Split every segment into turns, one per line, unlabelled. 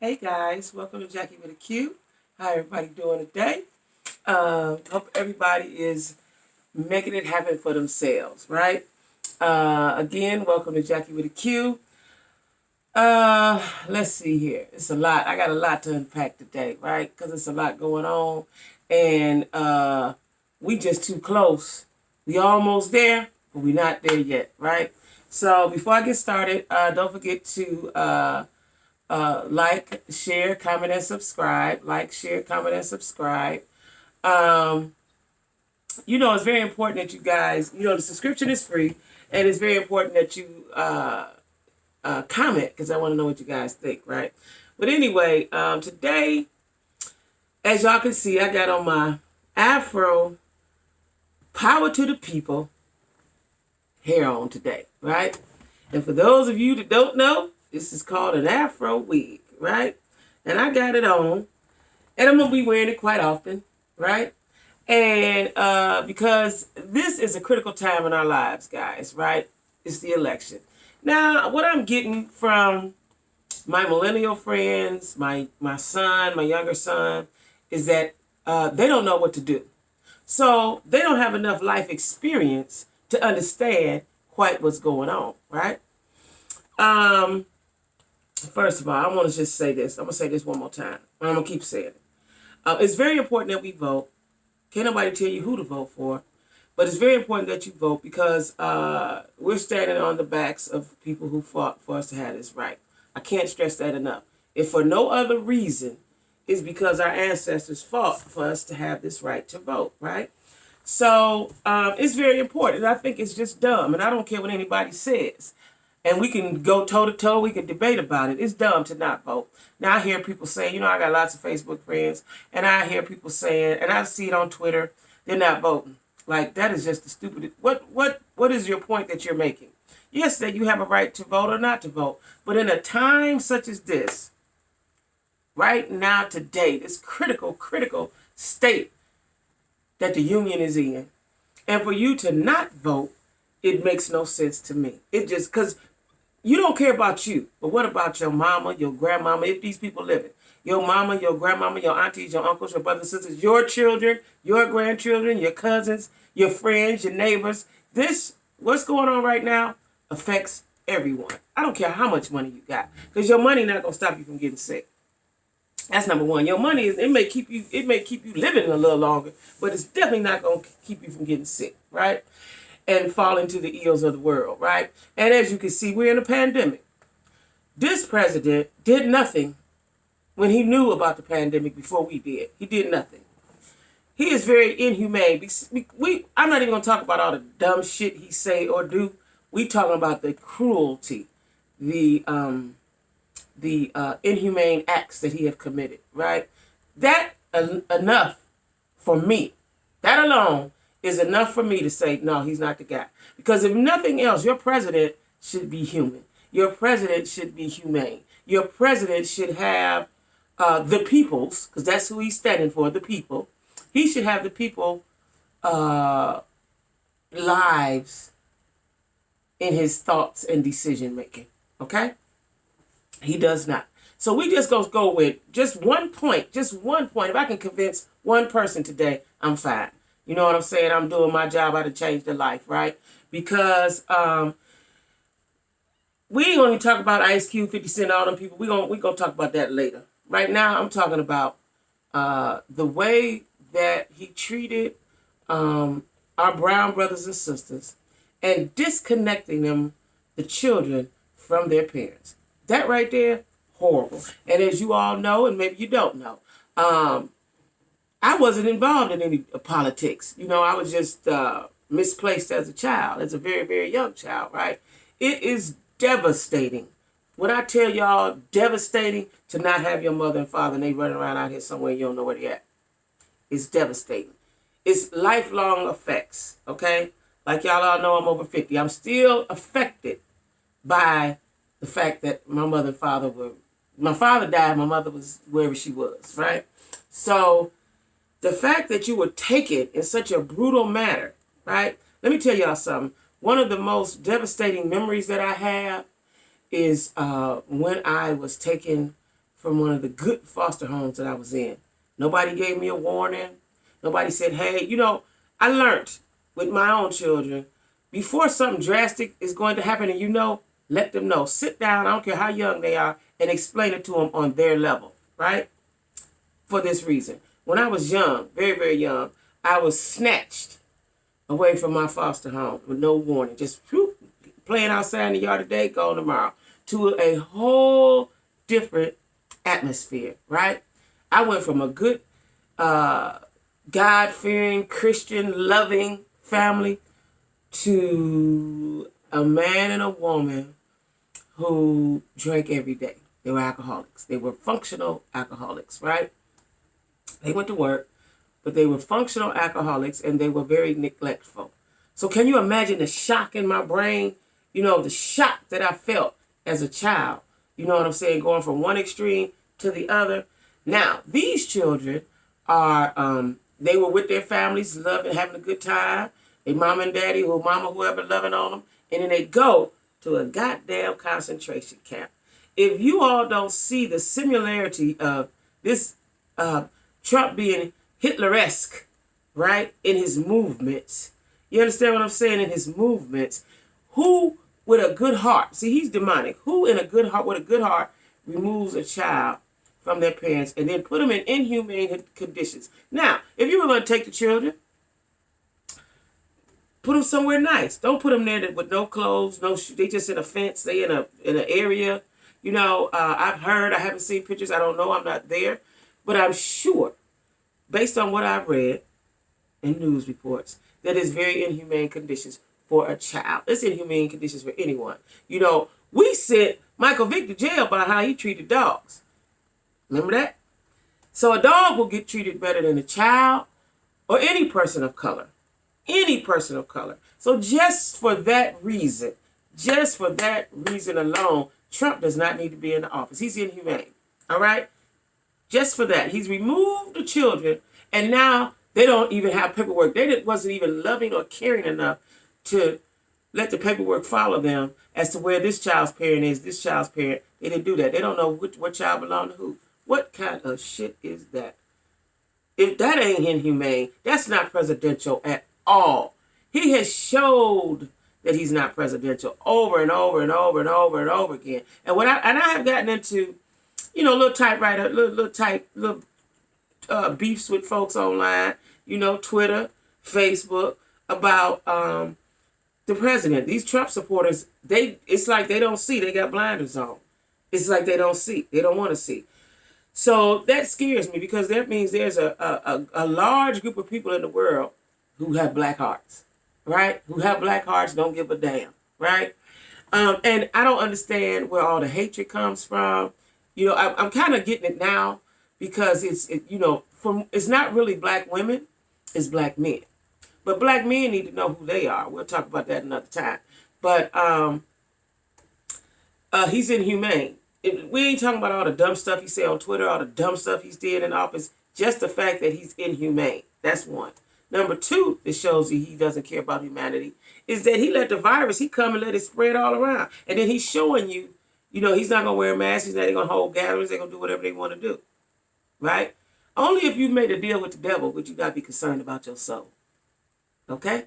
Hey guys, welcome to Jacquie with a Q. How everybody doing today? Hope everybody is making it happen for themselves, right? Again, welcome to Jacquie with a Q. Let's see here. It's a lot. I got a lot to unpack today, right? Because it's a lot going on, and we just too close. We almost there, but we not there yet, right? So before I get started, don't forget to like, share, comment, and subscribe. Like, share, comment, and subscribe. It's very important that you guys, the subscription is free, and it's very important that you comment because I want to know what you guys think, right? But anyway, today, as y'all can see, I got on my Afro Power to the People hair on today, right? And for those of you that don't know, this is called an Afro wig, right? And I got it on, and I'm going to be wearing it quite often, right? And because this is a critical time in our lives, guys, right? It's the election. Now, what I'm getting from my millennial friends, my son, my younger son, is that they don't know what to do. So they don't have enough life experience to understand quite what's going on, right? First of all, I want to just say this. I'm going to say this one more time. I'm going to keep saying it. It's very important that we vote. Can't nobody tell you who to vote for. But it's very important that you vote because we're standing on the backs of people who fought for us to have this right. I can't stress that enough. If for no other reason, it's because our ancestors fought for us to have this right to vote, right? So it's very important. And I think it's just dumb. And I don't care what anybody says. And we can go toe-to-toe. We can debate about it. It's dumb to not vote. Now, I hear people saying, I got lots of Facebook friends. And I hear people saying, and I see it on Twitter, they're not voting. Like, that is just the stupidest. What is your point that you're making? Yes, that you have a right to vote or not to vote. But in a time such as this, right now, today, this critical state that the union is in, and for you to not vote, it makes no sense to me. It just, because you don't care about you, but what about your mama, your grandmama, if these people live it? Your mama, your grandmama, your aunties, your uncles, your brothers and sisters, your children, your grandchildren, your cousins, your friends, your neighbors. What's going on right now affects everyone. I don't care how much money you got, because your money not going to stop you from getting sick. That's number one. Your money, it may keep you living a little longer, but it's definitely not going to keep you from getting sick, right? And fall into the ills of the world, right? And as you can see, we're in a pandemic. This president did nothing when he knew about the pandemic before we did. He did nothing. He is very inhumane. I'm not even going to talk about all the dumb shit he say or do. We talking about the cruelty, the inhumane acts that he have committed, right? That enough for me. That alone is enough for me to say, no, he's not the guy. Because if nothing else, your president should be human. Your president should be humane. Your president should have the people's, because that's who he's standing for, the people. He should have the people lives in his thoughts and decision making. Okay? He does not. So we just going to go with just one point. If I can convince one person today, I'm fine. You know what I'm saying? I'm doing my job. I to change their life, right? Because we ain't going to talk about Ice Cube, 50 Cent, all them people. We gonna talk about that later. Right now, I'm talking about the way that he treated our brown brothers and sisters and disconnecting them, the children, from their parents. That right there, horrible. And as you all know, and maybe you don't know, I wasn't involved in any politics. I was just misplaced as a child, as a very, very young child, right? It is devastating. When I tell y'all, devastating to not have your mother and father and they running around out here somewhere you don't know where they at. It's devastating. It's lifelong effects, okay? Like y'all all know, I'm over 50. I'm still affected by the fact that my mother and father my father died, my mother was wherever she was, right? So the fact that you were taken in such a brutal manner, right? Let me tell y'all something. One of the most devastating memories that I have is when I was taken from one of the good foster homes that I was in. Nobody gave me a warning. Nobody said, hey, I learned with my own children, before something drastic is going to happen and let them know. Sit down, I don't care how young they are, and explain it to them on their level, right? For this reason. When I was young, very, very young, I was snatched away from my foster home with no warning. Just playing outside in the yard today, gone tomorrow. To a whole different atmosphere, right? I went from a good, God-fearing, Christian-loving family to a man and a woman who drank every day. They were alcoholics. They were functional alcoholics, right? They went to work, but they were functional alcoholics and they were very neglectful. So can you imagine the shock in my brain? The shock that I felt as a child. You know what I'm saying? Going from one extreme to the other. Now, these children are, they were with their families, loving, having a good time. Their mom and daddy, or mama, whoever, loving on them. And then they go to a goddamn concentration camp. If you all don't see the similarity of this Trump being Hitler-esque, right, in his movements, you understand what I'm saying? In his movements, who with a good heart, see, he's demonic, who in a good heart, with a good heart, removes a child from their parents and then put them in inhumane conditions? Now, if you were going to take the children, put them somewhere nice. Don't put them there with no clothes, no shoes. They just in a fence. They in an area. I've heard. I haven't seen pictures. I don't know. I'm not there, but I'm sure, based on what I've read in news reports, that is very inhumane conditions for a child. It's inhumane conditions for anyone. We sent Michael Vick to jail by how he treated dogs. Remember that? So a dog will get treated better than a child or any person of color. Any person of color. So just for that reason alone, Trump does not need to be in the office. He's inhumane. All right? Just for that. He's removed the children, and now they don't even have paperwork. They wasn't even loving or caring enough to let the paperwork follow them as to where this child's parent is, this child's parent. They didn't do that. They don't know what child belonged to who. What kind of shit is that? If that ain't inhumane, that's not presidential at all. He has showed that he's not presidential over and over and over and over and over again. And I have gotten into, little typewriter, little beefs with folks online, Twitter, Facebook, about the president. These Trump supporters, it's like they don't see. They got blinders on. It's like they don't see. They don't want to see. So that scares me, because that means there's a large group of people in the world who have black hearts, right? Who have black hearts, don't give a damn, right? And I don't understand where all the hatred comes from. I'm kind of getting it now, because it's not really black women, it's black men. But black men need to know who they are. We'll talk about that another time. But he's inhumane. We ain't talking about all the dumb stuff he said on Twitter, all the dumb stuff he's did in office. Just the fact that he's inhumane. That's one. Number two, that shows you he doesn't care about humanity, is that he let the virus, he come and let it spread all around. And then he's showing you, he's not going to wear a mask. He's not going to hold gatherings. They're going to do whatever they want to do. Right? Only if you made a deal with the devil would you not be concerned about your soul. Okay?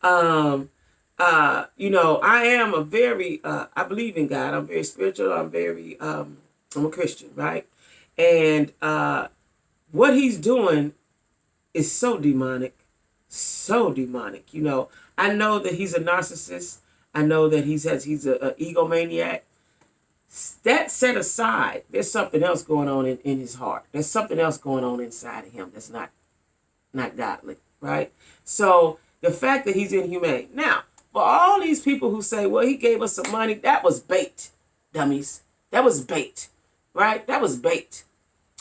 I am a very, I believe in God. I'm very spiritual. I'm a Christian, right? And what he's doing is so demonic. I know that he's a narcissist. I know that he's an egomaniac. That set aside, there's something else going on in his heart. There's something else going on inside of him that's not godly, right? So the fact that he's inhumane. Now, for all these people who say, well, he gave us some money, that was bait, dummies. That was bait, right? That was bait.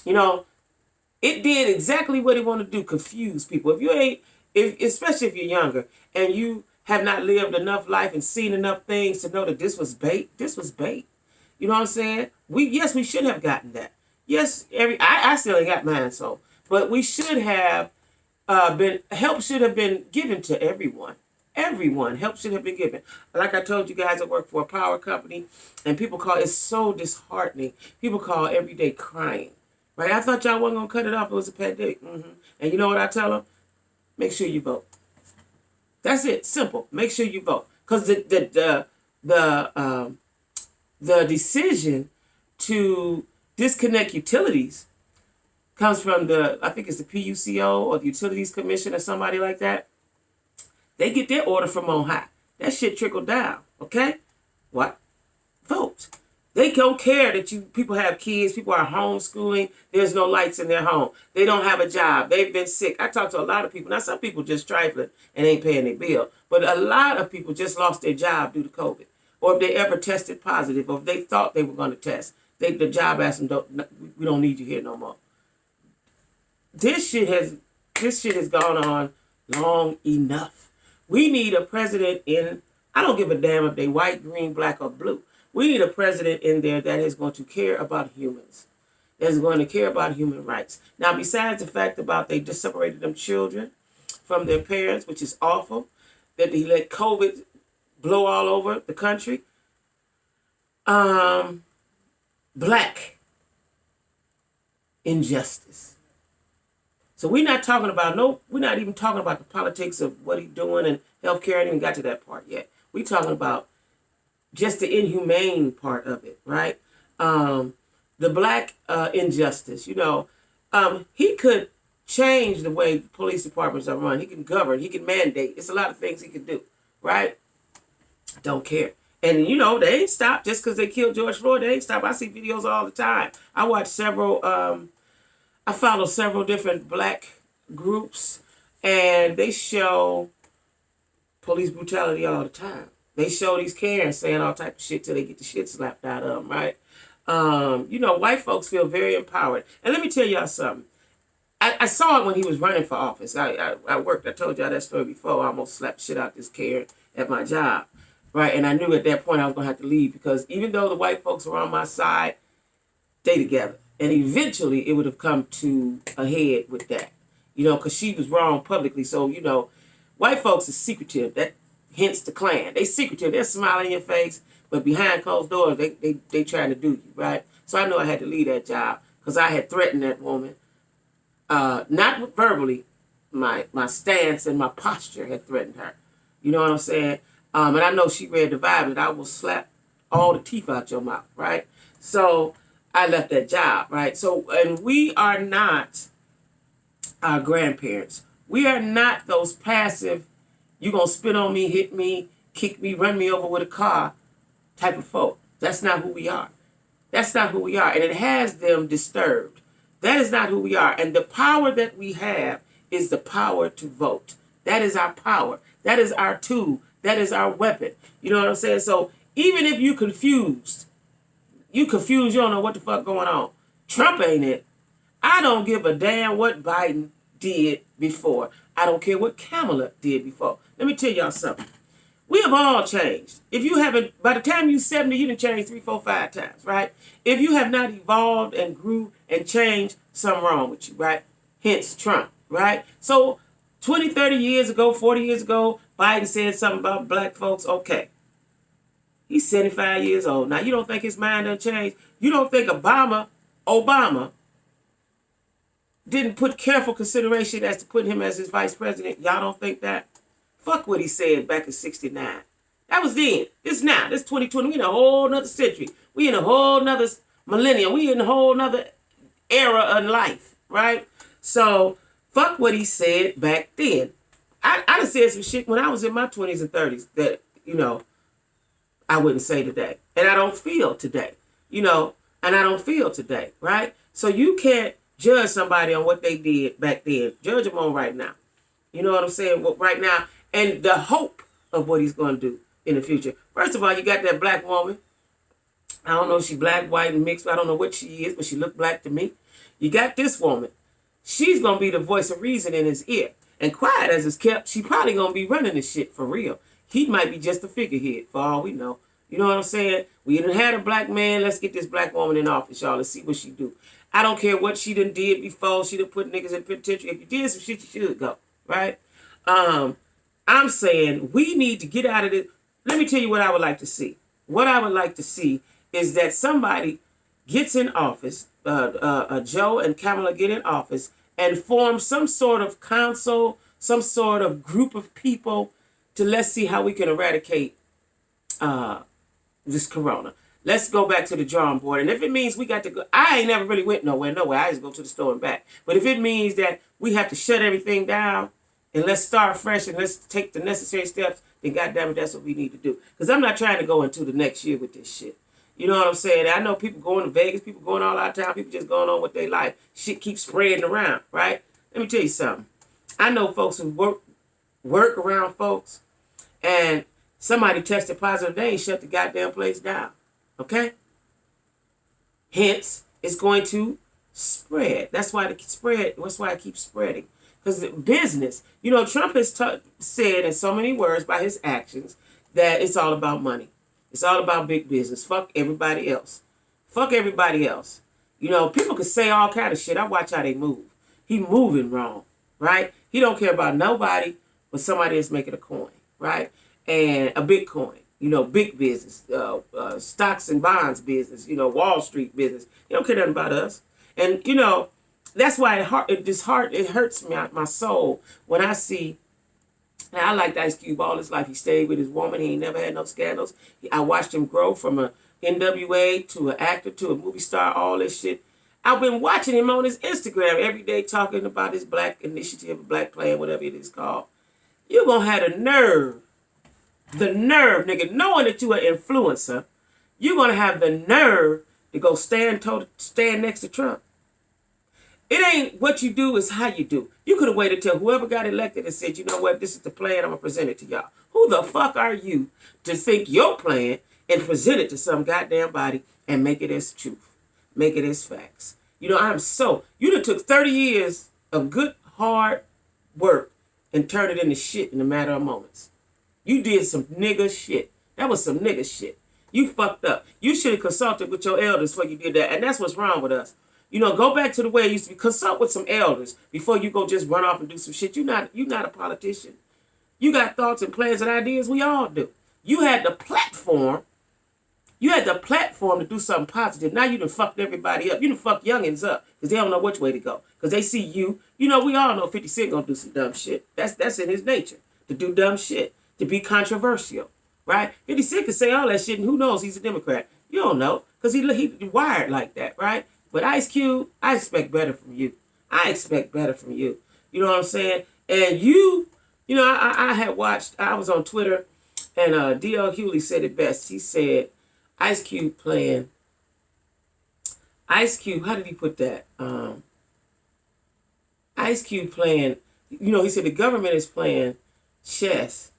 It did exactly what it wanted to do, confuse people. Especially if you're younger and you have not lived enough life and seen enough things to know that this was bait. This was bait. You know what I'm saying? We should have gotten that. Yes, I still ain't got mine, but we should have help should have been given to everyone. everyone. Help should have been given. Like I told you guys, I work for a power company, and people call it's so disheartening. People call every day crying. Right? I thought y'all wasn't gonna cut it off. It was a pandemic. And you know what I tell them? Make sure you vote. That's it. Simple. Make sure you vote. Because the decision to disconnect utilities comes from I think it's the PUCO or the Utilities Commission or somebody like that. They get their order from on high. That shit trickled down. Okay? What? Vote. They don't care that people have kids, people are homeschooling, there's no lights in their home. They don't have a job. They've been sick. I talked to a lot of people. Now, some people just trifling and ain't paying their bill. But a lot of people just lost their job due to COVID. Or if they ever tested positive, or if they thought they were going to test. The job asked them, we don't need you here no more. This shit has gone on long enough. We need a president I don't give a damn if they white, green, black, or blue. We need a president in there that is going to care about humans, that is going to care about human rights. Now, besides the fact about they just separated them children from their parents, which is awful, that they let COVID blow all over the country, black injustice. So we're not even talking about the politics of what he's doing and healthcare. I ain't even got to that part yet. We're talking about just the inhumane part of it, right? The black injustice, he could change the way police departments are run. He can govern, he can mandate. It's a lot of things he can do, right? Don't care. And, they ain't stopped just because they killed George Floyd. They ain't stopped. I see videos all the time. I watch I follow several different black groups, and they show police brutality all the time. They show these Karens saying all type of shit till they get the shit slapped out of them, right? White folks feel very empowered. And let me tell y'all something. I saw it when he was running for office. I told y'all that story before. I almost slapped shit out this Karen at my job, right? And I knew at that point I was going to have to leave because even though the white folks were on my side, they together. And eventually it would have come to a head with that, because she was wrong publicly. So, white folks are secretive. That hence the Klan. They secretive. They're smiling in your face, but behind closed doors, they trying to do you, right? So I knew I had to leave that job because I had threatened that woman. Not verbally, my stance and my posture had threatened her. You know what I'm saying? And I know she read the vibe and I will slap all the teeth out your mouth, right? So I left that job, right? So, and we are not our grandparents. We are not those passive, you gonna spit on me, hit me, kick me, run me over with a car type of folk. That's not who we are. That's not who we are. And it has them disturbed. That is not who we are. And the power that we have is the power to vote. That is our power. That is our tool. That is our weapon. You know what I'm saying? So even if you confused, you don't know what the fuck going on. Trump ain't it. I don't give a damn what Biden did before. I don't care what Kamala did before. Let me tell y'all something. We have all changed. If you haven't, by the time you're 70, you done changed 3, 4, 5 times, right? If you have not evolved and grew and changed, something wrong with you, right? Hence Trump, right? So 20, 30 years ago, 40 years ago, Biden said something about black folks. Okay. He's 75 years old. Now, you don't think his mind done changed? You don't think Obama didn't put careful consideration as to put him as his vice president? Y'all don't think that? Fuck what he said back in 69. That was then. This now. This 2020. We in a whole nother century. We in a whole nother millennium. We in a whole nother era of life, right? So, fuck what he said back then. I done said some shit when I was in my 20s and 30s that, I wouldn't say today. And I don't feel today, right? So you can't judge somebody on what they did back then. Judge them on right now. You know what I'm saying? Right now. And the hope of what he's going to do in the future. First of all, you got that black woman. I don't know if she's black, white, and mixed. I don't know what she is, but she looked black to me. You got this woman. She's going to be the voice of reason in his ear. And quiet as it's kept, she probably going to be running this shit for real. He might be just a figurehead for all we know. You know what I'm saying? We done had a black man. Let's get this black woman in office, y'all. Let's see what she do. I don't care what she done did before. She done put niggas in penitentiary. If you did some shit, you should go, right? I I'm saying we need to get out of this. Let me tell you what I would like to see. What I would like to see is that somebody gets in office, Joe and Kamala get in office and form some sort of council, some sort of group of people to let's see how we can eradicate this corona. Let's go back to the drawing board. And if it means we got to go, I ain't never really went nowhere. I just go to the store and back. But if it means that we have to shut everything down and let's start fresh and let's take the necessary steps, then goddamn it, that's what we need to do. Because I'm not trying to go into the next year with this shit. You know what I'm saying? I know people going to Vegas, people going all out of town, people just going on with their life. Shit keeps spreading around, right? Let me tell you something. I know folks who work around folks, and somebody tested positive, they ain't shut the goddamn place down. Okay? Hence, it's going to spread. That's why it spread. That's why it keeps spreading. Because business, you know, Trump has said in so many words by his actions that it's all about money. It's all about big business. Fuck everybody else. Fuck everybody else. You know, people can say all kind of shit. I watch how they move. He moving wrong, right? He don't care about nobody but somebody that's making a coin, right? And a Bitcoin, you know, big business, stocks and bonds business, you know, Wall Street business. He don't care nothing about us. And, you know, that's why it hurts my soul when I see. Now, I liked Ice Cube all his life. He stayed with his woman. He ain't never had no scandals. I watched him grow from a NWA to an actor to a movie star, all this shit. I've been watching him on his Instagram every day talking about his black initiative, black plan, whatever it is called. You're going to have the nerve, nigga, knowing that you are an influencer, you're going to have the nerve to go stand next to Trump. It ain't what you do, it's how you do. You could have waited till whoever got elected and said, you know what, this is the plan, I'm going to present it to y'all. Who the fuck are you to think your plan and present it to some goddamn body and make it as truth? Make it as facts. You know, you done took 30 years of good, hard work and turned it into shit in a matter of moments. You did some nigga shit. That was some nigga shit. You fucked up. You should have consulted with your elders before you did that. And that's what's wrong with us. You know, go back to the way it used to be. Consult with some elders before you go just run off and do some shit. You're not a politician. You got thoughts and plans and ideas. We all do. You had the platform. To do something positive. Now you done fucked everybody up. You done fucked youngins up because they don't know which way to go. Because they see you. You know, we all know 50 Cent gonna do some dumb shit. That's in his nature to do dumb shit, to be controversial, right? 50 Cent can say all that shit, and who knows? He's a Democrat. You don't know because he wired like that, right? But Ice Cube, I expect better from you. You know what I'm saying? And you know, I was on Twitter, and D.L. Hewley said it best. He said, Ice Cube, how did he put that? Ice Cube playing, you know, he said the government is playing chess,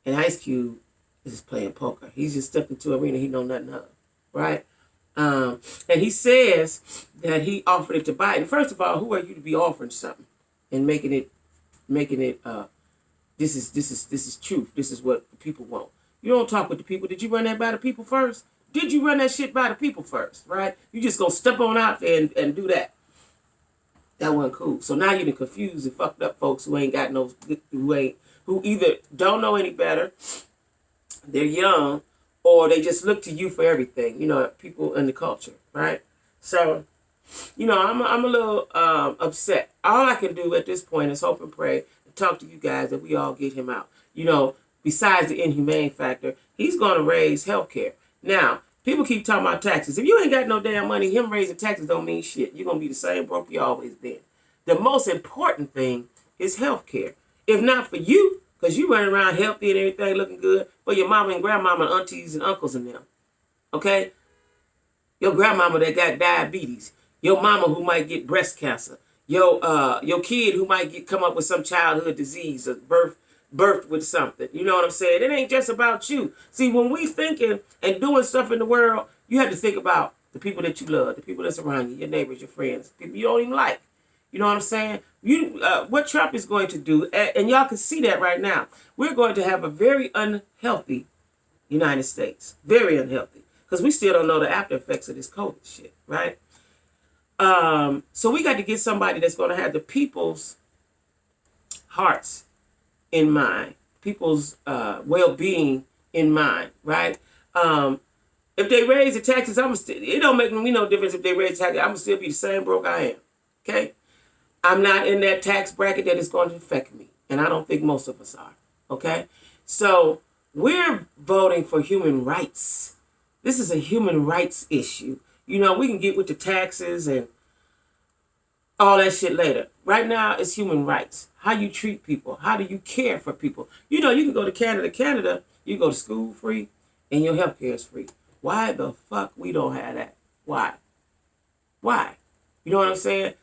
and Ice Cube is playing poker. He's just stepped into an arena he know nothing of, right? And he says that he offered it to Biden. First of all, who are you to be offering something and making it this is truth. This is what the people want. You don't talk with the people. Did you run that by the people first? Did you run that shit by the people first, right? You just go step on out there and do that. That wasn't cool. So now you done confused and fucked up folks who ain't got no, who either don't know any better, they're young, or they just look to you for everything, you know, people in the culture, right? So, you know, I'm a little upset. All I can do at this point is hope and pray and talk to you guys that we all get him out. You know, besides the inhumane factor, he's going to raise health care. Now, people keep talking about taxes. If you ain't got no damn money, him raising taxes don't mean shit. You're going to be the same broke you always been. The most important thing is health care. If not for you, because you running around healthy and everything looking good, for your mama and grandmama and aunties and uncles and them. Okay? Your grandmama that got diabetes. Your mama who might get breast cancer. Your kid who might come up with some childhood disease or birthed with something. You know what I'm saying? It ain't just about you. See, when we thinking and doing stuff in the world, you have to think about the people that you love, the people that's around you, your neighbors, your friends, people you don't even like. You know what I'm saying? What Trump is going to do, and y'all can see that right now, we're going to have a very unhealthy United States. Very unhealthy. Because we still don't know the after effects of this COVID shit, right? So we got to get somebody that's going to have the people's hearts in mind people's well-being in mind, right? If they raise the taxes, it don't make me no difference if they raise the taxes. I'm gonna still be the same broke I am. Okay, I'm not in that tax bracket that is going to affect me, and I don't think most of us are. Okay, so we're voting for human rights. This is a human rights issue. You know, we can get with the taxes and all that shit later. Right now, it's human rights. How you treat people. How do you care for people? You know, you can go to Canada. Canada, you go to school free and your health care is free. Why the fuck we don't have that? Why? Why? You know what I'm saying?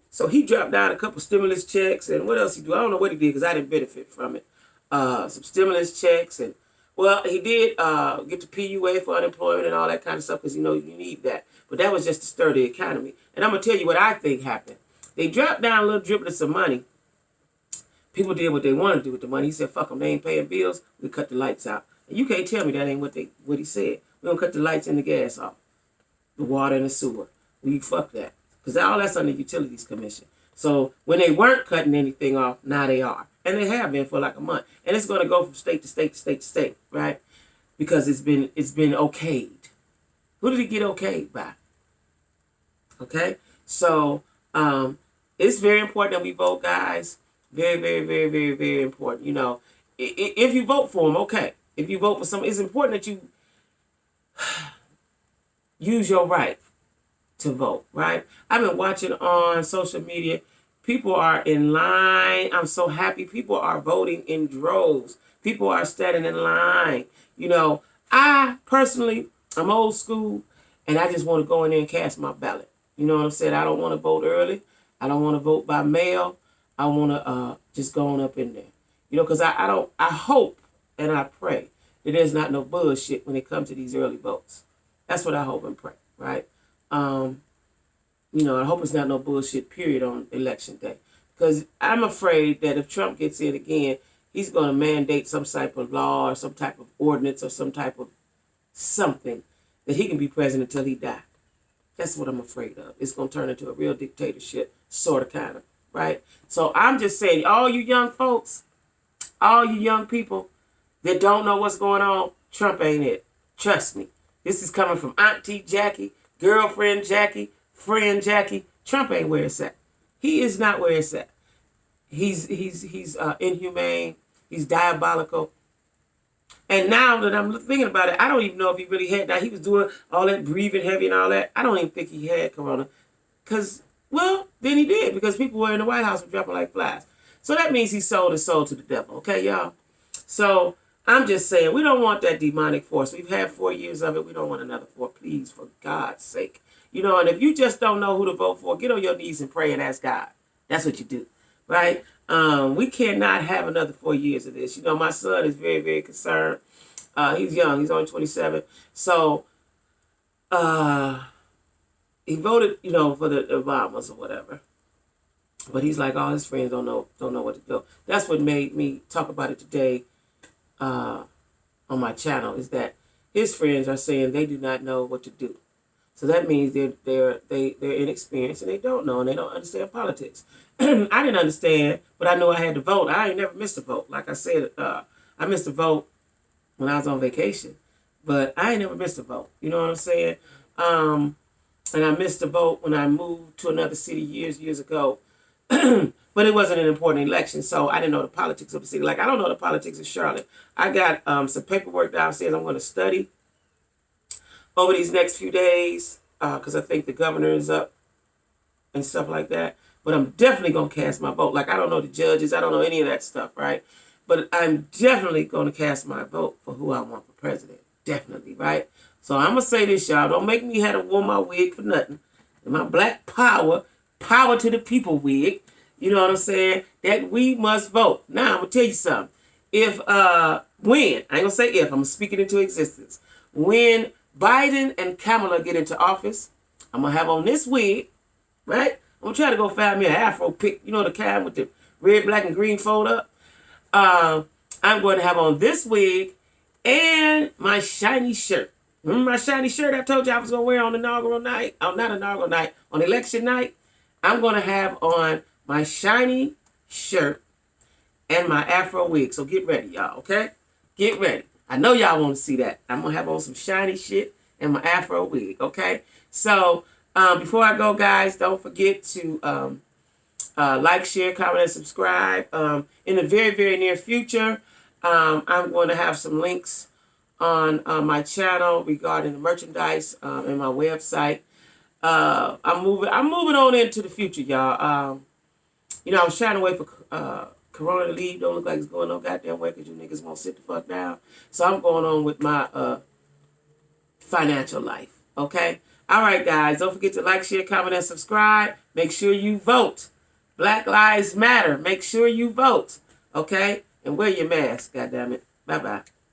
So he dropped down a couple stimulus checks, and what else he do? I don't know what he did because I didn't benefit from it. Some stimulus checks, and well, he did get the PUA for unemployment and all that kind of stuff because you know you need that. But that was just to stir the economy. And I'm gonna tell you what I think happened. They dropped down a little driblets of money. People did what they wanted to do with the money. He said, "Fuck them, they ain't paying bills. We cut the lights out." And you can't tell me that ain't what he said. We gonna cut the lights and the gas off, the water and the sewer. We fuck that. Because all that's on the Utilities Commission. So when they weren't cutting anything off, now they are. And they have been for like a month. And it's going to go from state to state to state to state, right? Because it's been okayed. Who did it get okayed by? Okay? So it's very important that we vote, guys. Very, very, very, very, very important. You know, if you vote for them, okay. If you vote for someone, it's important that you use your right to vote, right? I've been watching on social media. People are in line. I'm so happy. People are voting in droves. People are standing in line. You know, I personally, I'm old school, and I just want to go in there and cast my ballot. You know what I'm saying? I don't want to vote early. I don't want to vote by mail. I want to just go on up in there. You know, because I hope and I pray that there's not no bullshit when it comes to these early votes. That's what I hope and pray, right? You know, I hope it's not no bullshit period on election day. Because I'm afraid that if Trump gets in again, he's going to mandate some type of law or some type of ordinance or some type of something that he can be president until he dies. That's what I'm afraid of. It's going to turn into a real dictatorship, sort of, kind of, right? So I'm just saying, all you young folks, all you young people that don't know what's going on, Trump ain't it. Trust me. This is coming from Auntie Jacquie, girlfriend Jacquie, friend Jacquie. Trump ain't where it's at. He is not where it's at. He's inhumane. He's diabolical. And now that I'm thinking about it, I don't even know if he really had that. He was doing all that breathing heavy and all that. I don't even think he had corona. Because, well, then he did. Because people were in the White House were dropping like flies. So that means he sold his soul to the devil. Okay, y'all? So I'm just saying, we don't want that demonic force. We've had 4 years of it. We don't want another 4. Please, for God's sake. You know, and if you just don't know who to vote for, get on your knees and pray and ask God. That's what you do, right? We cannot have another 4 years of this. You know, my son is very, very concerned. He's young. He's only 27. So he voted, you know, for the Obamas or whatever. But he's like, all his friends don't know what to do. That's what made me talk about it today on my channel, is that his friends are saying they do not know what to do. So that means they're inexperienced and they don't know and they don't understand politics. I didn't understand, but I knew I had to vote. I ain't never missed a vote. Like I said, I missed a vote when I was on vacation, but I ain't never missed a vote. You know what I'm saying? And I missed a vote when I moved to another city years ago. But it wasn't an important election, so I didn't know the politics of the city. Like, I don't know the politics of Charlotte. I got some paperwork downstairs I'm going to study over these next few days, because I think the governor is up and stuff like that. But I'm definitely going to cast my vote. Like, I don't know the judges. I don't know any of that stuff, right? But I'm definitely going to cast my vote for who I want for president. Definitely, right? So I'm going to say this, y'all. Don't make me have to wear my wig for nothing. And my black power to the people wig. You know what I'm saying? That we must vote. Now, I'm going to tell you something. When, I ain't going to say if, I'm speaking into existence. When Biden and Kamala get into office, I'm going to have on this wig, right? I'm going to try to go find me an Afro pick, you know, the kind with the red, black, and green fold up. I'm going to have on this wig and my shiny shirt. Remember my shiny shirt I told you I was going to wear on inaugural night? Oh, not inaugural night, on election night. I'm going to have on my shiny shirt and my Afro wig. So get ready, y'all, okay? Get ready. I know y'all want to see that. I'm going to have on some shiny shit and my Afro wig, okay? So before I go, guys, don't forget to like, share, comment, and subscribe. In the very, very near future, I'm going to have some links on my channel regarding the merchandise and my website. I'm moving on into the future, y'all. You know, I was trying to wait for Corona to leave. Don't look like it's going no goddamn way because you niggas won't sit the fuck down. So I'm going on with my financial life. Okay? All right, guys. Don't forget to like, share, comment, and subscribe. Make sure you vote. Black Lives Matter. Make sure you vote. Okay? And wear your mask, goddammit. Bye-bye.